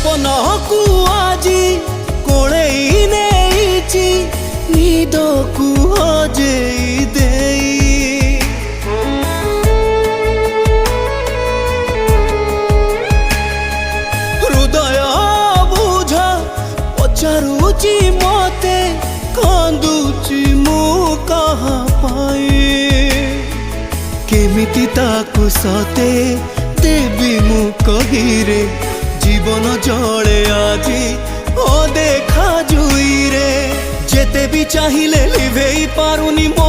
सपन को आजी कोड़ेई नेइची निद को हजेई देई हृदय बुझ पचारुची मते कांदुची मु कहा पाए केमिति ताकु सते देवी मु कहिरे जीवन जले आजी ओ देखा जुई रे जेते भी चाहिए लिभेई पारुनी मो